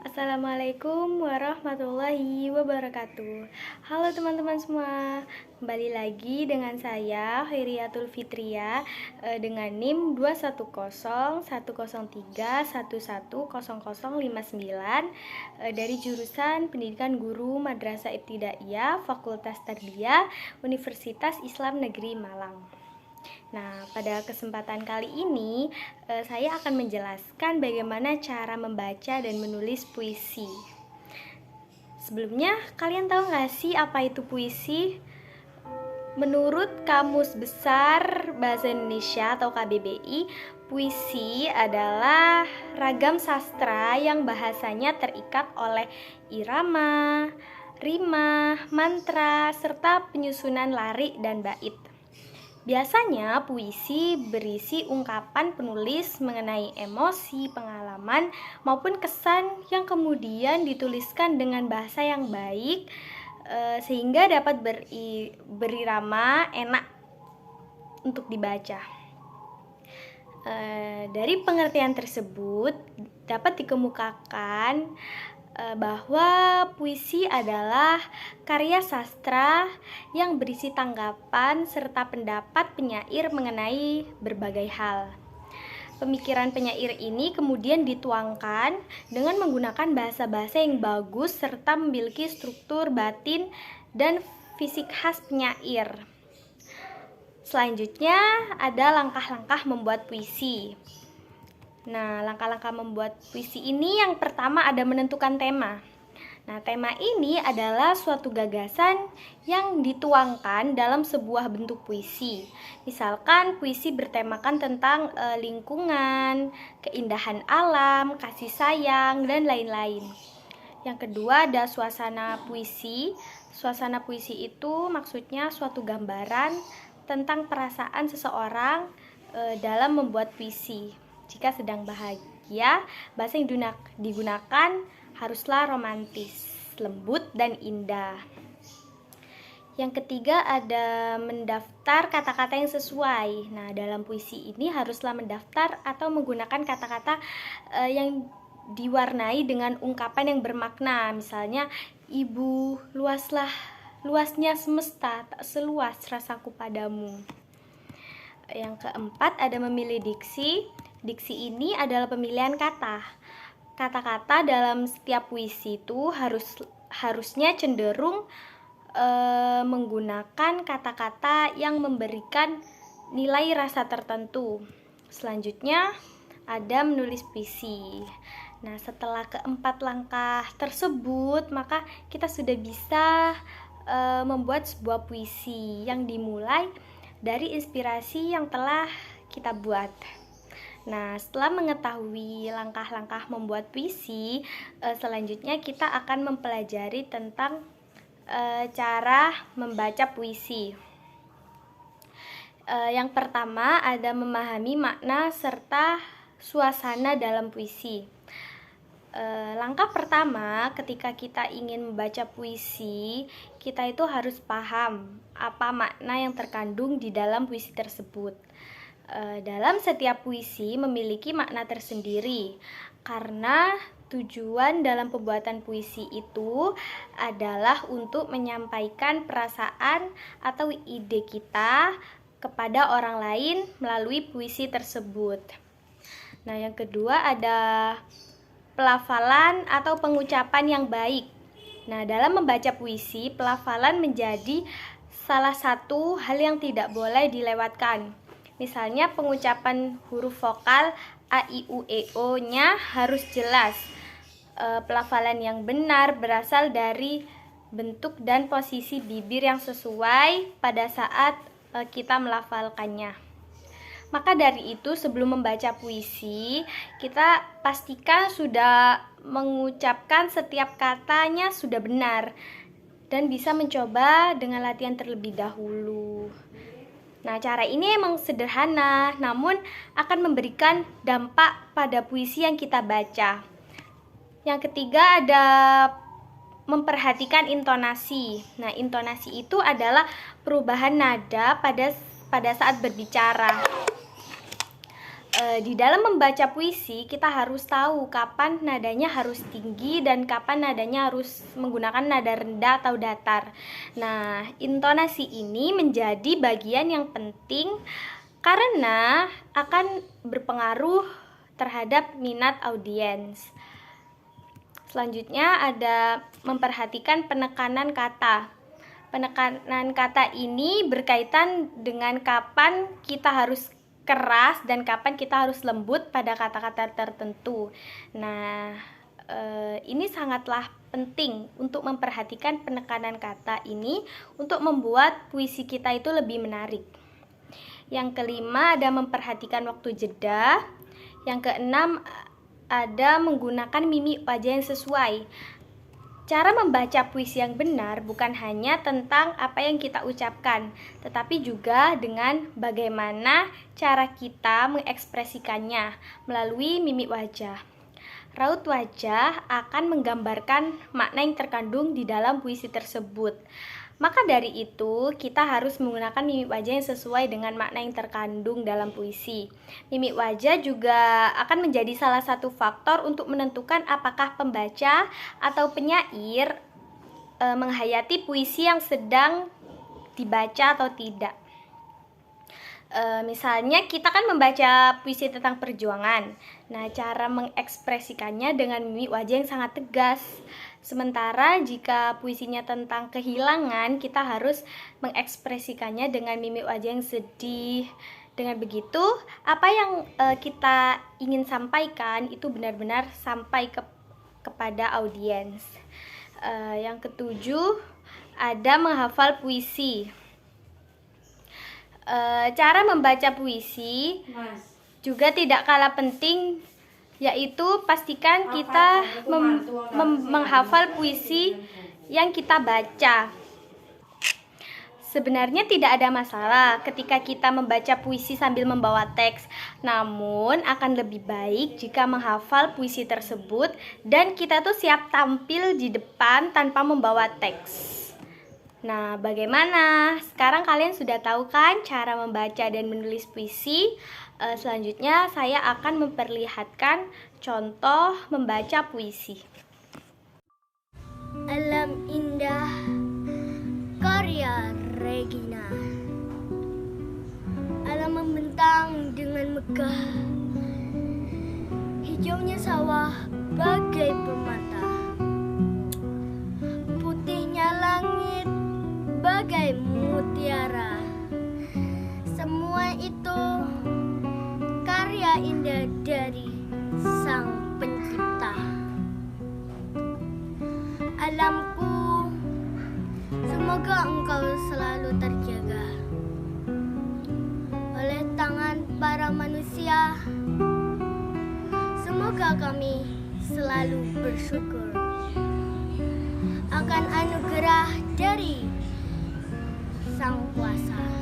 Assalamualaikum warahmatullahi wabarakatuh. Halo teman-teman semua, kembali lagi dengan saya Khairiatul Fitria dengan NIM 2101031110059 dari jurusan Pendidikan Guru Madrasah Ibtidaiyah Fakultas Tarbiyah Universitas Islam Negeri Malang. Nah, pada kesempatan kali ini saya akan menjelaskan bagaimana cara membaca dan menulis puisi. Sebelumnya, kalian tahu nggak sih apa itu puisi? Menurut Kamus Besar Bahasa Indonesia atau KBBI, puisi adalah ragam sastra yang bahasanya terikat oleh irama, rima, mantra, serta penyusunan larik dan bait. Biasanya puisi berisi ungkapan penulis mengenai emosi, pengalaman, maupun kesan yang kemudian dituliskan dengan bahasa yang baik sehingga dapat berirama enak untuk dibaca. Dari pengertian tersebut dapat dikemukakan bahwa puisi adalah karya sastra yang berisi tanggapan serta pendapat penyair mengenai berbagai hal. Pemikiran penyair ini kemudian dituangkan dengan menggunakan bahasa-bahasa yang bagus serta memiliki struktur batin dan fisik khas penyair. Selanjutnya ada langkah-langkah membuat puisi. Nah, langkah-langkah membuat puisi ini yang pertama ada menentukan tema. Nah, tema ini adalah suatu gagasan yang dituangkan dalam sebuah bentuk puisi. Misalkan puisi bertemakan tentang lingkungan, keindahan alam, kasih sayang, dan lain-lain. Yang kedua ada suasana puisi. Suasana puisi itu maksudnya suatu gambaran tentang perasaan seseorang dalam membuat puisi. Jika sedang bahagia, bahasa yang digunakan haruslah romantis, lembut, dan indah. Yang ketiga ada mendaftar kata-kata yang sesuai. Nah, dalam puisi ini haruslah mendaftar atau menggunakan kata-kata yang diwarnai dengan ungkapan yang bermakna. Misalnya, ibu, luasnya semesta, tak seluas rasaku padamu. Yang keempat ada memilih diksi. Diksi ini adalah pemilihan kata. Kata-kata dalam setiap puisi itu harusnya cenderung menggunakan kata-kata yang memberikan nilai rasa tertentu. Selanjutnya ada menulis puisi. Nah, setelah keempat langkah tersebut, maka kita sudah bisa membuat sebuah puisi yang dimulai dari inspirasi yang telah kita buat. Nah, setelah mengetahui langkah-langkah membuat puisi, selanjutnya kita akan mempelajari tentang cara membaca puisi. Yang pertama ada memahami makna serta suasana dalam puisi. Langkah pertama ketika kita ingin membaca puisi, kita itu harus paham apa makna yang terkandung di dalam puisi tersebut. Dalam setiap puisi memiliki makna tersendiri, karena tujuan dalam pembuatan puisi itu adalah untuk menyampaikan perasaan atau ide kita kepada orang lain melalui puisi tersebut. Nah, yang kedua ada pelafalan atau pengucapan yang baik. Nah, dalam membaca puisi, pelafalan menjadi salah satu hal yang tidak boleh dilewatkan. Misalnya pengucapan huruf vokal A, I, U, E, O-nya harus jelas. Pelafalan yang benar berasal dari bentuk dan posisi bibir yang sesuai pada saat kita melafalkannya. Maka dari itu sebelum membaca puisi, kita pastikan sudah mengucapkan setiap katanya sudah benar dan bisa mencoba dengan latihan terlebih dahulu. Nah, cara ini emang sederhana, namun akan memberikan dampak pada puisi yang kita baca. Yang ketiga ada memperhatikan intonasi. Nah, intonasi itu adalah perubahan nada pada saat berbicara. di dalam membaca puisi kita harus tahu kapan nadanya harus tinggi dan kapan nadanya harus menggunakan nada rendah atau datar. Nah, intonasi ini menjadi bagian yang penting karena akan berpengaruh terhadap minat audiens. Selanjutnya ada memperhatikan penekanan kata. Penekanan kata ini berkaitan dengan kapan kita harus keras dan kapan kita harus lembut pada kata-kata tertentu. Nah, ini sangatlah penting untuk memperhatikan penekanan kata ini untuk membuat puisi kita itu lebih menarik. Yang kelima ada memperhatikan waktu jeda. Yang keenam ada menggunakan mimik wajah yang sesuai. Cara membaca puisi yang benar bukan hanya tentang apa yang kita ucapkan, tetapi juga dengan bagaimana cara kita mengekspresikannya melalui mimik wajah. Raut wajah akan menggambarkan makna yang terkandung di dalam puisi tersebut. Maka dari itu, kita harus menggunakan mimik wajah yang sesuai dengan makna yang terkandung dalam puisi. Mimik wajah juga akan menjadi salah satu faktor untuk menentukan apakah pembaca atau penyair menghayati puisi yang sedang dibaca atau tidak. Misalnya kita kan membaca puisi tentang perjuangan. Nah, cara mengekspresikannya dengan mimik wajah yang sangat tegas. Sementara jika puisinya tentang kehilangan, kita harus mengekspresikannya dengan mimik wajah yang sedih. Dengan begitu, apa yang kita ingin sampaikan itu benar-benar sampai kepada audiens. Yang ketujuh, ada menghafal puisi. Cara membaca puisi juga tidak kalah penting, yaitu pastikan kita menghafal puisi yang kita baca. Sebenarnya tidak ada masalah ketika kita membaca puisi sambil membawa teks, namun akan lebih baik jika menghafal puisi tersebut dan kita tuh siap tampil di depan tanpa membawa teks. Nah, bagaimana? Sekarang kalian sudah tahu kan cara membaca dan menulis puisi? Selanjutnya saya akan memperlihatkan contoh membaca puisi. Alam Indah, karya Regina. Alam membentang dengan megah, hijaunya sawah bagai permata, putihnya langit bagai mutiara. Semua itu karya indah dari Sang Pencipta. Alamku, semoga engkau selalu terjaga oleh tangan para manusia. Semoga kami selalu bersyukur akan anugerah dari Sang Kuasa.